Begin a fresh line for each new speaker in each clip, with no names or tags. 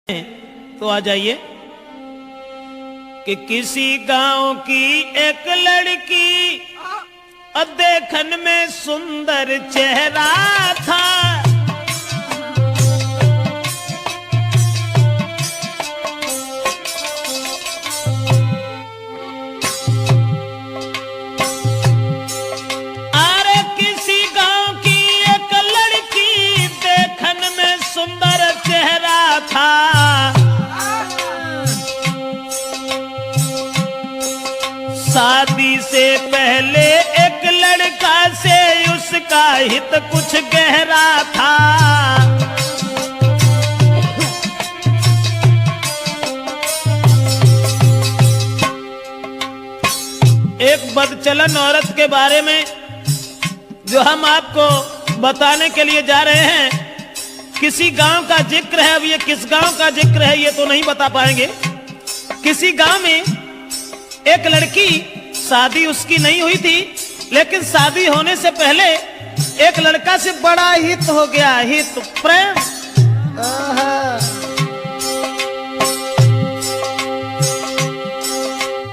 तो आ जाइए कि किसी गांव की एक लड़की देखन में सुंदर चेहरा था। अरे किसी गांव की एक लड़की देखन में सुंदर चेहरा था। शादी से पहले एक लड़का से उसका हित कुछ गहरा था। एक बदचलन औरत के बारे में जो हम आपको बताने के लिए जा रहे हैं, किसी गांव का जिक्र है। अब ये किस गांव का जिक्र है ये तो नहीं बता पाएंगे। किसी गांव में एक लड़की, शादी उसकी नहीं हुई थी, लेकिन शादी होने से पहले एक लड़का से बड़ा हित हो गया, हित प्रेम।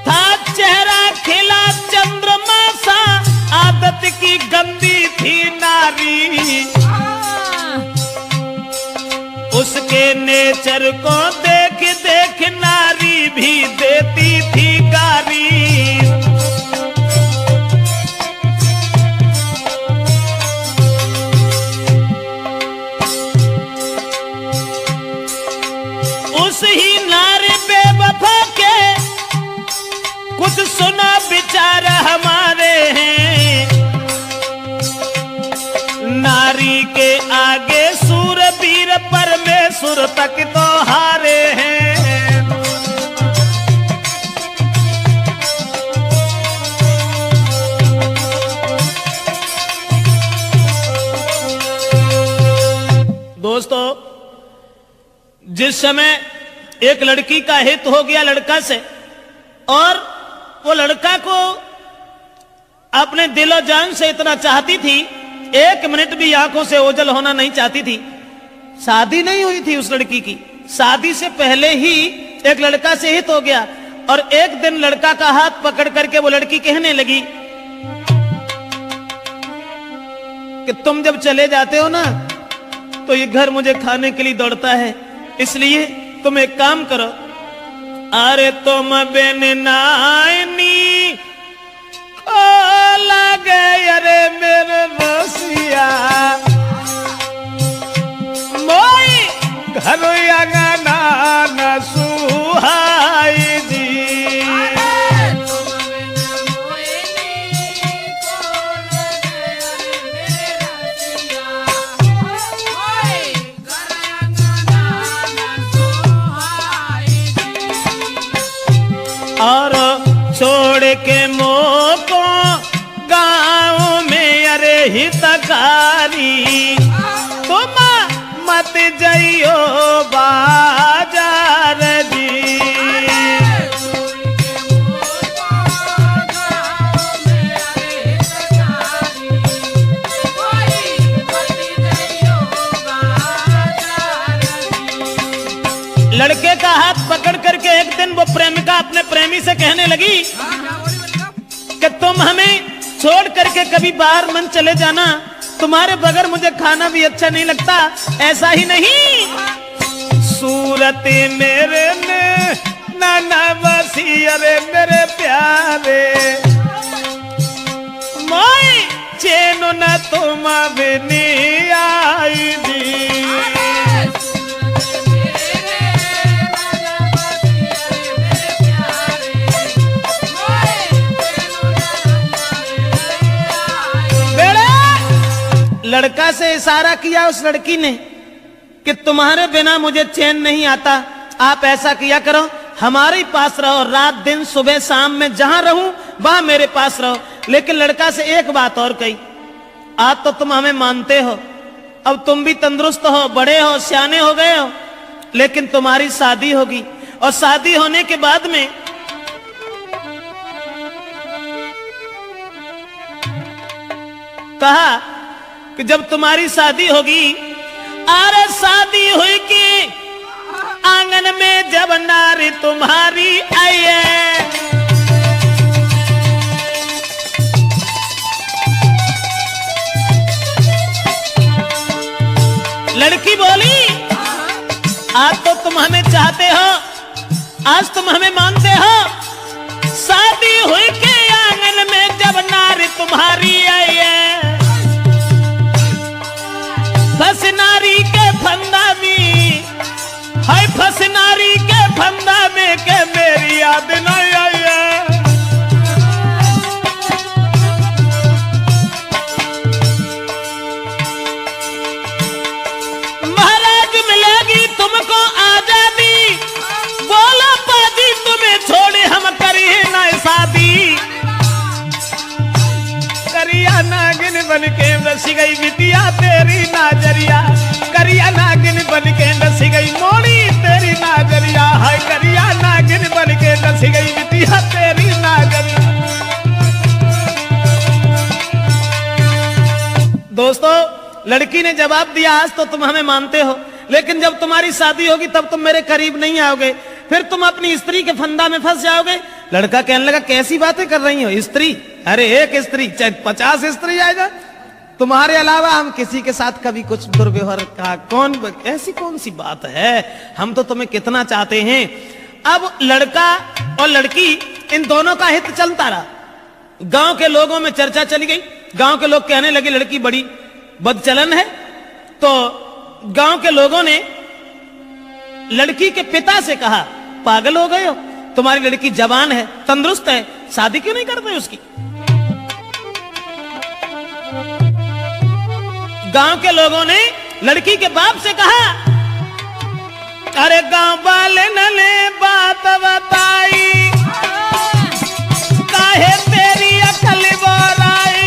था चेहरा खिला चंद्रमा सा, आदत की गंदी थी नारी। उसके नेचर को देख देख नारी भी देती थी गारी। उस ही नारी बेवफा के कुछ सुना विचार हमारे हैं। नारी के आगे सूरवीर परमेश्वर तक तो हारे हैं। दोस्तों, जिस समय एक लड़की का हित हो गया लड़का से, और वो लड़का को अपने दिलो जान से इतना चाहती थी, एक मिनट भी आंखों से ओझल होना नहीं चाहती थी। शादी नहीं हुई थी उस लड़की की, शादी से पहले ही एक लड़का से हित हो गया। और एक दिन लड़का का हाथ पकड़ करके वो लड़की कहने लगी कि तुम जब चले जाते हो ना तो ये घर मुझे खाने के लिए दौड़ता है, इसलिए तुम एक काम करो, अरे तुम बिन नाइनी को लगे अरे मेरे रसिया, मोई घर अंगना न सुहाई जी। और छोड़ के मोको गाँव में अरे हितकारी, तुम मत जाइयो बाजार जी। लड़के का हाथ पकड़ करके एक दिन वो प्रेमिका अपने प्रेमी से कहने लगी कि तुम हमें छोड़ करके कभी बाहर मन चले जाना, तुम्हारे बगैर मुझे खाना भी अच्छा नहीं लगता। ऐसा ही नहीं, सूरत मेरे ने नाना बसी अरे मेरे प्यारे, मैं चैन न तुम बिनी आई दी। लड़का से इशारा किया उस लड़की ने कि तुम्हारे बिना मुझे चैन नहीं आता, आप ऐसा किया करो, हमारे पास रहो, रात दिन सुबह शाम में जहां रहूं वहां मेरे पास रहो। लेकिन लड़का से एक बात और कही, आज तो तुम हमें मानते हो, अब तुम भी तंदुरुस्त हो, बड़े हो, सियाने हो गए हो, लेकिन तुम्हारी शादी होगी, और शादी होने के बाद में कहा कि जब तुम्हारी शादी होगी, अरे शादी हुई कि आंगन जब नारी तुम्हारी आइए। लड़की बोली, आज तो तुम हमें चाहते हो, आज तुम हमें मानते हो, शादी हुई के आंगन में जब नारी तुम्हारी आई है। फंस नारी के फंदा में, हाय फंस नारी के फंदा में के मेरी याद नहीं आई है। महाराज मिलेगी तुमको आजादी, बोला पाजी तुम्हें छोड़े हम करी ना शादी। करिया नागिन बन के बस गई बिटिया तेरी नाजरिया, करिया नागिन बन के बस गई मोड़ी तेरी नाजरिया, हाय करिया नागिन बन के बस गई बिटिया तेरी नाजरिया। दोस्तों, लड़की ने जवाब दिया, आज तो तुम हमें मानते हो, लेकिन जब तुम्हारी शादी होगी तब तुम मेरे करीब नहीं आओगे, फिर तुम अपनी स्त्री के फंदा में फंस जाओगे। लड़का कहने लगा, कैसी बातें कर रही हो, स्त्री? अरे एक स्त्री चाहे 50 स्त्री आएगा, तुम्हारे अलावा हम किसी के साथ कभी कुछ दुर्व्यवहार का ऐसी कौन सी बात है, हम तो तुम्हें कितना चाहते हैं। अब लड़का और लड़की इन दोनों का हित चलता रहा। गांव के लोगों में चर्चा चली गई, गांव के लोग कहने लगे लड़की बड़ी बदचलन है। तो गांव के लोगों ने लड़की के पिता से कहा, पागल हो गए हो, तुम्हारी लड़की जवान है, तंदुरुस्त है, शादी क्यों नहीं करते उसकी? गांव के लोगों ने लड़की के बाप से कहा, अरे गांव वाले ने बात बताई, काहे तेरी अकल बोलाई।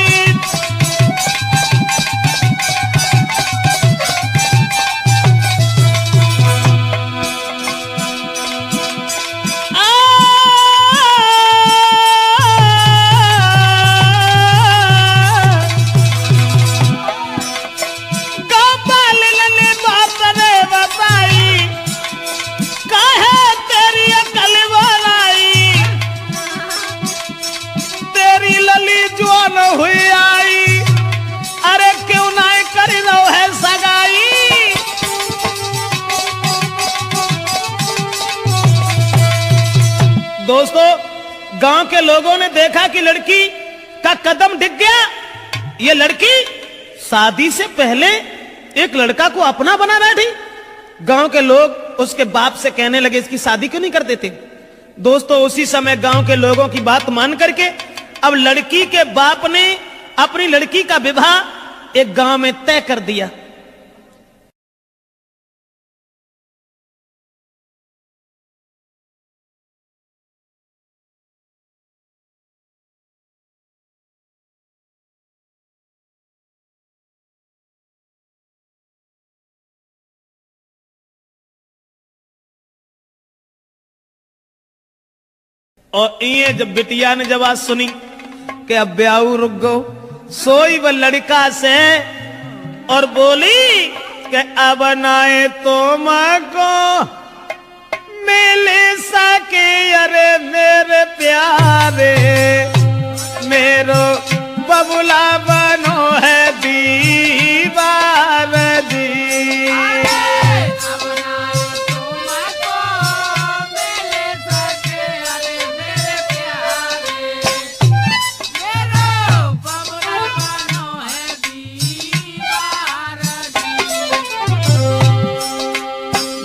हुई आई, अरे क्यों ना कर लो है सगाई। दोस्तों, गांव के लोगों ने देखा कि लड़की का कदम डिग गया। ये लड़की शादी से पहले एक लड़का को अपना बना बैठी। गांव के लोग उसके बाप से कहने लगे, इसकी शादी क्यों नहीं कर देते? दोस्तों, उसी समय गांव के लोगों की बात मान करके अब लड़की के बाप ने अपनी लड़की का विवाह एक गांव में तय कर दिया। और ये जब बिटिया ने जब आज सुनी कि अब ब्याह रुक गो, सोई वह लड़का से और बोली कि अब नाए तो को मिले सके, अरे मेरे प्यारे मेरो बबुला बनो है दीवार दी।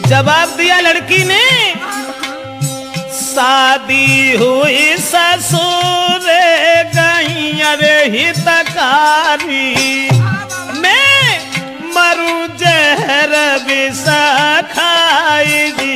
जवाब दिया लड़की ने, शादी हुई ससुर गई अरे हितकारी, मैं मरू जहर विष खाई दी।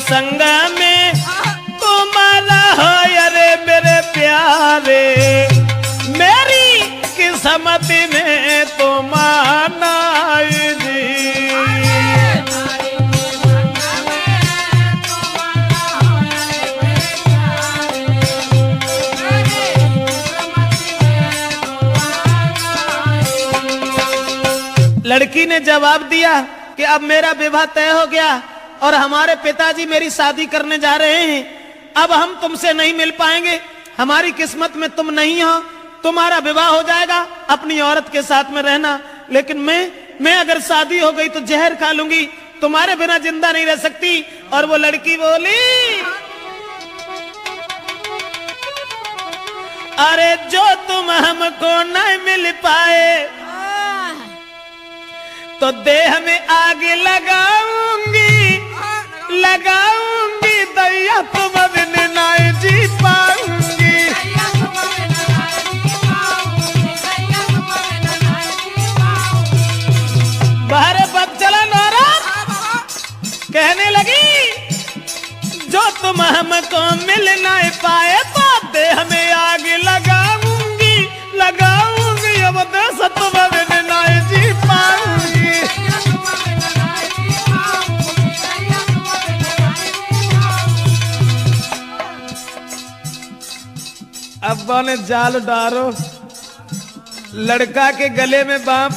संग में तुम्हारा हो अरे मेरे प्यारे, मेरी किस्मत में तुम्हारा जी। जवाब दिया कि अब मेरा विवाह तय हो गया और हमारे पिताजी मेरी शादी करने जा रहे हैं, अब हम तुमसे नहीं मिल पाएंगे, हमारी किस्मत में तुम नहीं हो, तुम्हारा विवाह हो जाएगा, अपनी औरत के साथ में रहना, लेकिन मैं अगर शादी हो गई तो जहर खा लूंगी, तुम्हारे बिना जिंदा नहीं रह सकती। और वो लड़की बोली, अरे जो तुम हमको नहीं मिल पाए तो देह में आग लगाऊंगी, लगाऊंगी, दैया तुम बिन नहीं जी पाऊंगी। बाहर पग चला औरत कहने लगी, जो तुम हमको मिल नहीं पाए तो देह में आग लगाऊंगी, लगाऊंगी, अब देश तुम बिन नहीं जी पाऊंगी। अब्बा ने जाल डारो, लड़का के गले में बांह